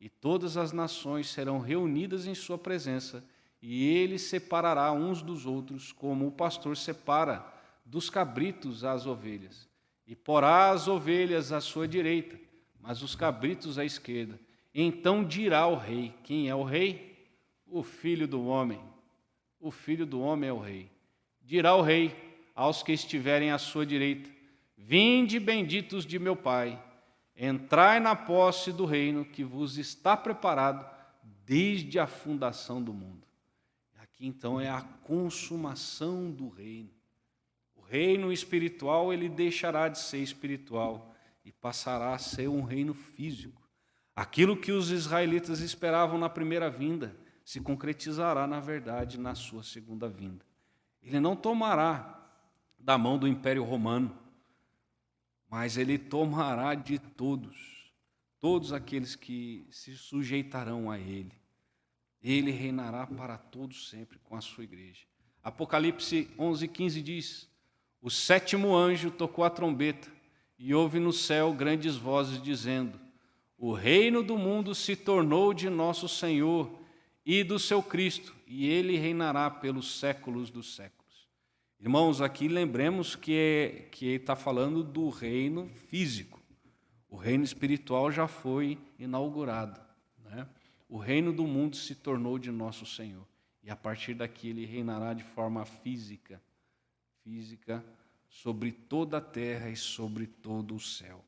E todas as nações serão reunidas em sua presença, e ele separará uns dos outros, como o pastor separa dos cabritos as ovelhas. E porá as ovelhas à sua direita, mas os cabritos à esquerda. Então dirá o rei: quem é o rei? O Filho do Homem. O Filho do Homem é o rei. Dirá o rei aos que estiverem à sua direita: vinde, benditos de meu Pai, entrai na posse do reino que vos está preparado desde a fundação do mundo. Aqui então é a consumação do reino. O reino espiritual, ele deixará de ser espiritual e passará a ser um reino físico. Aquilo que os israelitas esperavam na primeira vinda se concretizará, na verdade, na sua segunda vinda. Ele não tomará da mão do Império Romano, mas ele tomará de todos aqueles que se sujeitarão a ele. Ele reinará para todos sempre com a sua igreja. Apocalipse 11:15 diz: o sétimo anjo tocou a trombeta e houve no céu grandes vozes dizendo: o reino do mundo se tornou de nosso Senhor e do seu Cristo, e ele reinará pelos séculos dos séculos. Irmãos, aqui lembremos que está falando do reino físico. O reino espiritual já foi inaugurado. O reino do mundo se tornou de nosso Senhor. E a partir daqui ele reinará de forma física sobre toda a terra e sobre todo o céu.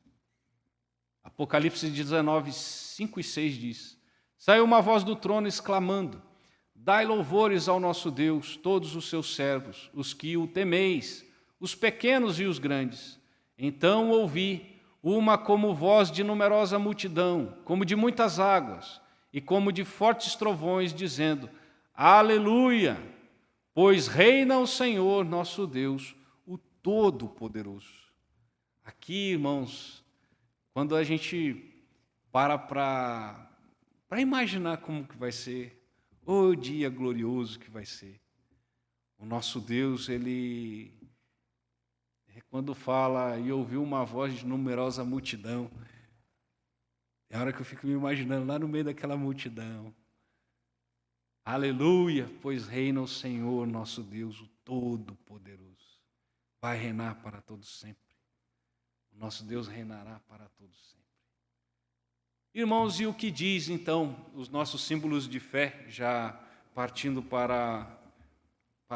Apocalipse 19, 5 e 6 diz: saiu uma voz do trono exclamando: dai louvores ao nosso Deus, todos os seus servos, os que o temeis, os pequenos e os grandes. Então ouvi uma como voz de numerosa multidão, como de muitas águas, e como de fortes trovões, dizendo: aleluia! Pois reina o Senhor nosso Deus, o Todo-Poderoso. Aqui, irmãos, quando a gente para imaginar como que vai ser o dia glorioso que vai ser, o nosso Deus, ele, quando fala e ouviu uma voz de numerosa multidão, é a hora que eu fico me imaginando lá no meio daquela multidão, Aleluia, pois reina o Senhor, nosso Deus, o Todo-Poderoso. Vai reinar para todos sempre. O nosso Deus reinará para todos sempre. Irmãos, e o que diz, então, os nossos símbolos de fé, já partindo para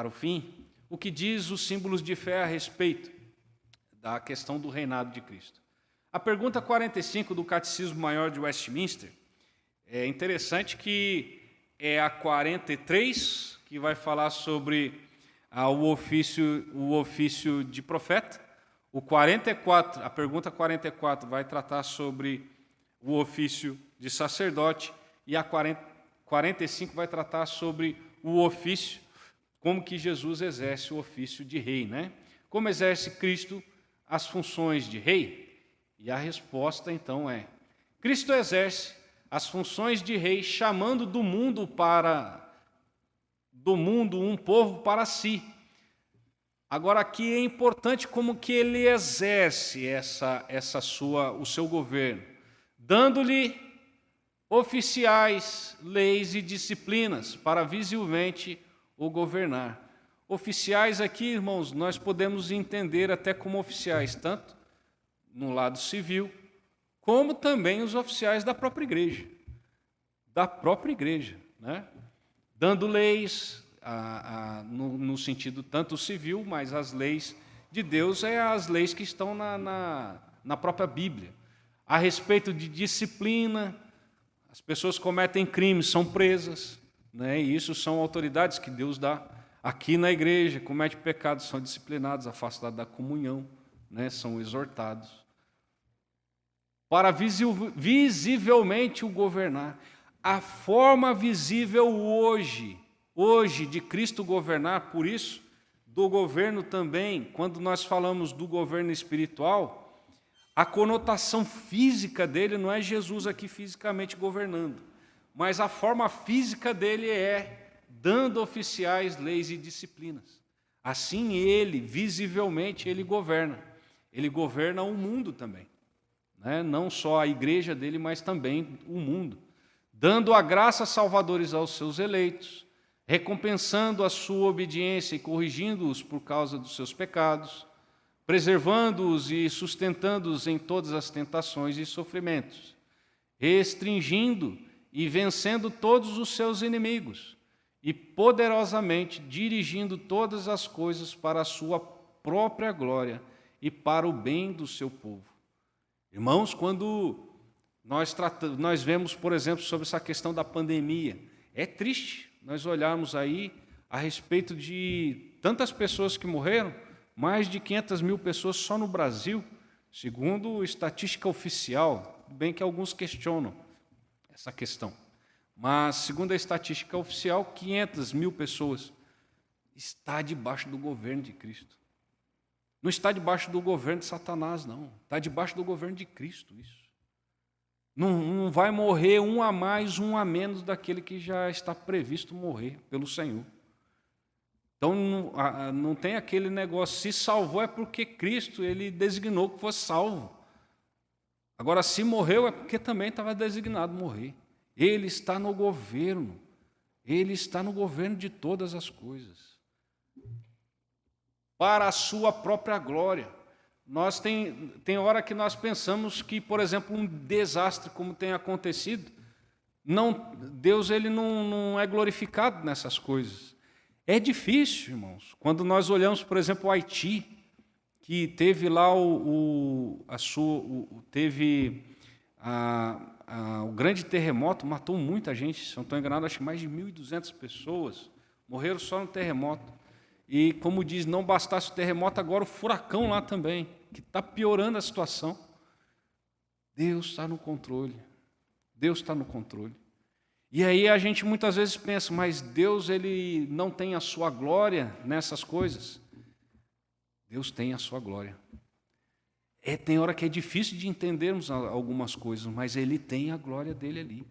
o fim? O que diz os símbolos de fé a respeito da questão do reinado de Cristo? A pergunta 45 do Catecismo Maior de Westminster, é interessante que é a 43, que vai falar sobre o ofício de profeta. O 44, a pergunta 44 vai tratar sobre o ofício de sacerdote, e a 45 vai tratar sobre o ofício, como que Jesus exerce o ofício de rei, né? Como exerce Cristo as funções de rei? E a resposta, então, é: Cristo exerce as funções de rei, chamando do mundo um povo para si. Agora, aqui é importante como que ele exerce o seu governo, dando-lhe oficiais, leis e disciplinas para visivelmente o governar. Oficiais aqui, irmãos, nós podemos entender até como oficiais, tanto no lado civil, como também os oficiais da própria igreja. Né? Dando leis, no sentido tanto civil, mas as leis de Deus é as leis que estão na própria Bíblia. A respeito de disciplina, as pessoas cometem crimes, são presas, né? E isso são autoridades que Deus dá. Aqui na igreja, comete pecados, são disciplinados, afastados da comunhão, né? São exortados. Para visivelmente o governar. A forma visível hoje de Cristo governar, por isso, do governo também, quando nós falamos do governo espiritual, a conotação física dele não é Jesus aqui fisicamente governando, mas a forma física dele é dando oficiais, leis e disciplinas. Assim ele, visivelmente, ele governa. Ele governa o mundo também, né? Não só a igreja dele, mas também o mundo. Dando a graça salvadores aos seus eleitos, recompensando a sua obediência e corrigindo-os por causa dos seus pecados, preservando-os e sustentando-os em todas as tentações e sofrimentos, restringindo e vencendo todos os seus inimigos, e poderosamente dirigindo todas as coisas para a sua própria glória e para o bem do seu povo. Irmãos, quando nós vemos, por exemplo, sobre essa questão da pandemia, é triste nós olharmos aí a respeito de tantas pessoas que morreram, mais de 500 mil pessoas só no Brasil, segundo estatística oficial, bem que alguns questionam essa questão. Mas, segundo a estatística oficial, 500 mil pessoas está debaixo do governo de Cristo. Não está debaixo do governo de Satanás, não. Está debaixo do governo de Cristo, isso. Não vai morrer um a mais, um a menos daquele que já está previsto morrer pelo Senhor. Então, não tem aquele negócio, se salvou é porque Cristo ele designou que fosse salvo. Agora, se morreu é porque também estava designado morrer. Ele está no governo. Ele está no governo de todas as coisas. Para a sua própria glória. Tem hora que nós pensamos que, por exemplo, um desastre como tem acontecido, Deus ele não é glorificado nessas coisas. É difícil, irmãos. Quando nós olhamos, por exemplo, o Haiti, que teve lá o grande terremoto, matou muita gente, se não estou enganado, acho que mais de 1.200 pessoas morreram só no terremoto. E, como diz, não bastasse o terremoto, agora o furacão lá também, que está piorando a situação. Deus está no controle. Deus está no controle. E aí a gente muitas vezes pensa, mas Deus ele não tem a sua glória nessas coisas. Deus tem a sua glória. Tem hora que é difícil de entendermos algumas coisas, mas Ele tem a glória dele ali.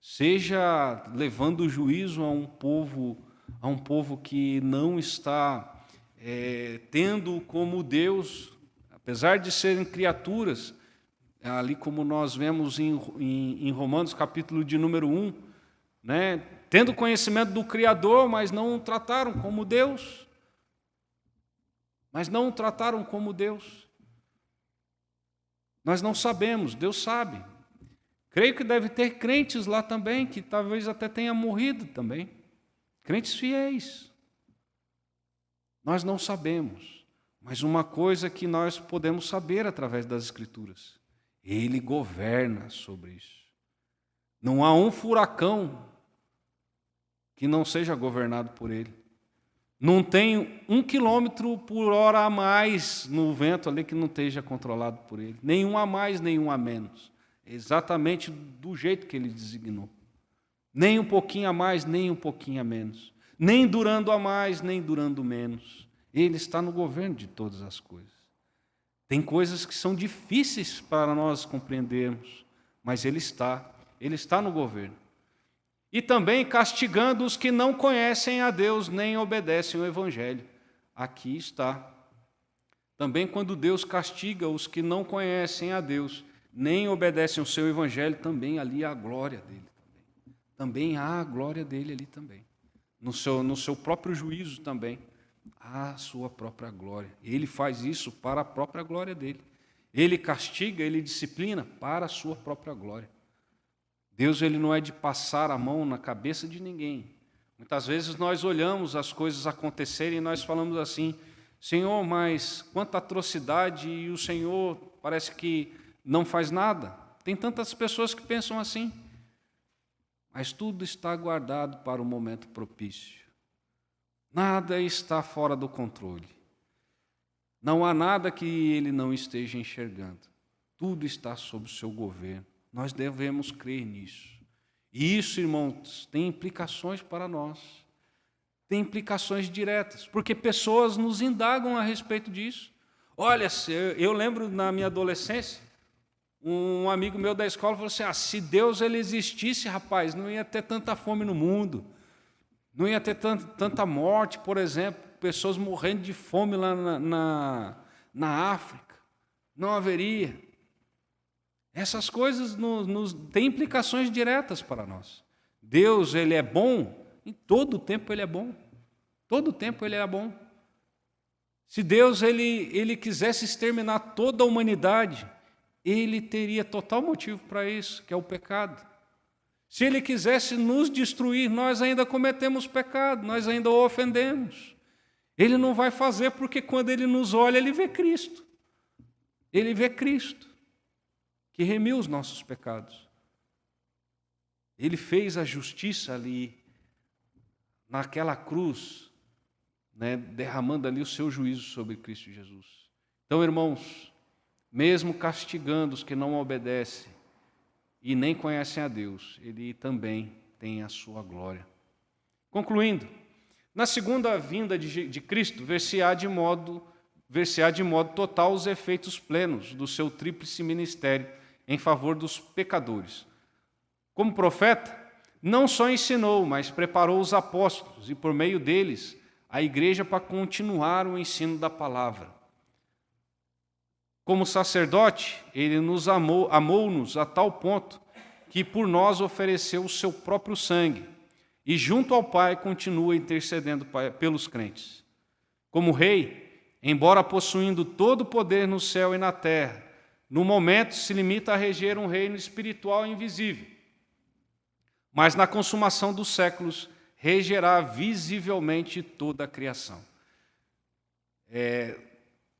Seja levando juízo a um povo que não está tendo como Deus, apesar de serem criaturas, ali como nós vemos em Romanos capítulo de número 1, né? Tendo conhecimento do Criador, mas não o trataram como Deus. Mas não o trataram como Deus. Nós não sabemos, Deus sabe. Creio que deve ter crentes lá também, que talvez até tenha morrido também. Crentes fiéis. Nós não sabemos. Mas uma coisa que nós podemos saber através das Escrituras: Ele governa sobre isso. Não há um furacão que não seja governado por Ele. Não tem 1 quilômetro por hora a mais no vento ali que não esteja controlado por Ele. Nenhum a mais, nenhum a menos. Exatamente do jeito que Ele designou. Nem um pouquinho a mais, nem um pouquinho a menos. Nem durando a mais, nem durando menos. Ele está no governo de todas as coisas. Tem coisas que são difíceis para nós compreendermos, mas Ele está no governo. E também castigando os que não conhecem a Deus, nem obedecem ao Evangelho. Aqui está. Também quando Deus castiga os que não conhecem a Deus, nem obedecem ao seu Evangelho, também ali há a glória dele. Também há a glória dele ali também. No seu próprio juízo também, há a sua própria glória. Ele faz isso para a própria glória dele. Ele castiga, ele disciplina para a sua própria glória. Deus, ele não é de passar a mão na cabeça de ninguém. Muitas vezes nós olhamos as coisas acontecerem e nós falamos assim: Senhor, mas quanta atrocidade, e o Senhor parece que não faz nada. Tem tantas pessoas que pensam assim. Mas tudo está guardado para o momento propício. Nada está fora do controle. Não há nada que ele não esteja enxergando. Tudo está sob o seu governo. Nós devemos crer nisso. E isso, irmãos, tem implicações para nós. Tem implicações diretas, porque pessoas nos indagam a respeito disso. Olha, eu lembro na minha adolescência, um amigo meu da escola falou assim: se Deus ele existisse, rapaz, não ia ter tanta fome no mundo, não ia ter tanta morte, por exemplo, pessoas morrendo de fome lá na África. Não haveria. Essas coisas têm implicações diretas para nós. Deus, ele é bom, em todo o tempo ele é bom. Todo o tempo ele é bom. Se Deus ele quisesse exterminar toda a humanidade, ele teria total motivo para isso, que é o pecado. Se ele quisesse nos destruir, nós ainda cometemos pecado, nós ainda o ofendemos. Ele não vai fazer, porque quando ele nos olha, ele vê Cristo. Ele vê Cristo, que remiu os nossos pecados. Ele fez a justiça ali, naquela cruz, né, derramando ali o seu juízo sobre Cristo Jesus. Então, irmãos, mesmo castigando os que não obedecem e nem conhecem a Deus, ele também tem a sua glória. Concluindo, na segunda vinda de Cristo, ver-se-á de modo total os efeitos plenos do seu tríplice ministério em favor dos pecadores. Como profeta, não só ensinou, mas preparou os apóstolos e, por meio deles, a igreja para continuar o ensino da palavra. Como sacerdote, ele nos amou-nos a tal ponto que por nós ofereceu o seu próprio sangue e junto ao Pai continua intercedendo pelos crentes. Como rei, embora possuindo todo o poder no céu e na terra, no momento se limita a reger um reino espiritual invisível. Mas na consumação dos séculos, regerá visivelmente toda a criação.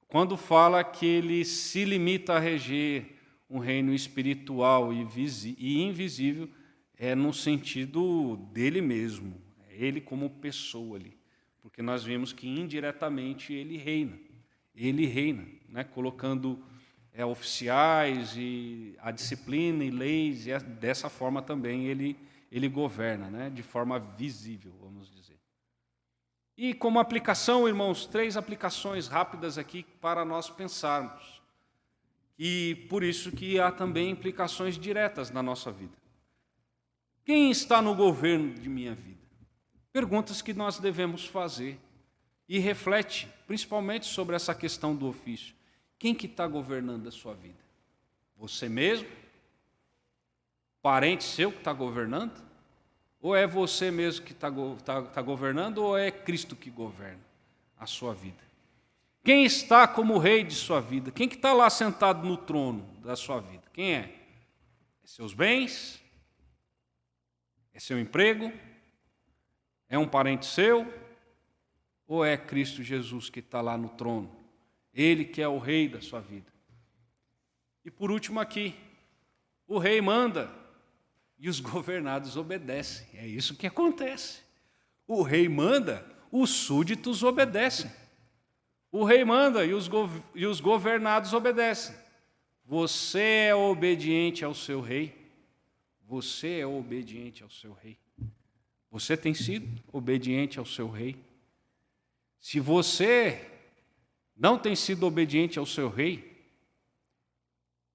Quando fala que ele se limita a reger um reino espiritual e invisível, é no sentido dele mesmo, ele como pessoa ali. Porque nós vemos que indiretamente ele reina, né? Colocando oficiais e a disciplina e leis, e dessa forma também ele governa, né? De forma visível, vamos dizer. E como aplicação, irmãos, 3 aplicações rápidas aqui para nós pensarmos. E por isso que há também implicações diretas na nossa vida. Quem está no governo de minha vida? Perguntas que nós devemos fazer. E reflete, principalmente sobre essa questão do ofício. Quem que está governando a sua vida? Você mesmo? Parente seu que está governando? Ou é você mesmo que está governando, ou é Cristo que governa a sua vida? Quem está como rei de sua vida? Quem que está lá sentado no trono da sua vida? Quem é? É seus bens? É seu emprego? É um parente seu? Ou é Cristo Jesus que está lá no trono? Ele que é o rei da sua vida. E por último aqui, o rei manda e os governados obedecem. É isso que acontece. O rei manda, os súditos obedecem. O rei manda e os governados obedecem. Você é obediente ao seu rei? Você é obediente ao seu rei? Você tem sido obediente ao seu rei? Se você não tem sido obediente ao seu rei,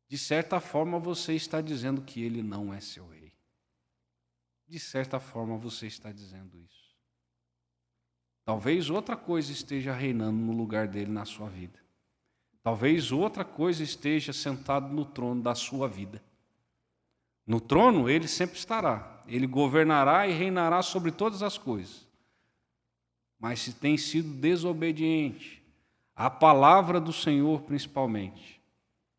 de certa forma você está dizendo que ele não é seu rei. De certa forma você está dizendo isso. Talvez outra coisa esteja reinando no lugar dele na sua vida. Talvez outra coisa esteja sentado no trono da sua vida. No trono ele sempre estará. Ele governará e reinará sobre todas as coisas. Mas se tem sido desobediente à palavra do Senhor principalmente,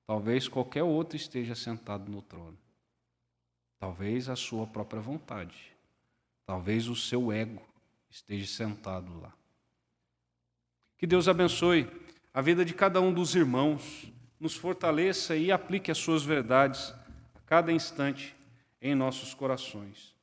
talvez qualquer outro esteja sentado no trono. Talvez a sua própria vontade. Talvez o seu ego esteja sentado lá. Que Deus abençoe a vida de cada um dos irmãos, nos fortaleça e aplique as suas verdades a cada instante em nossos corações.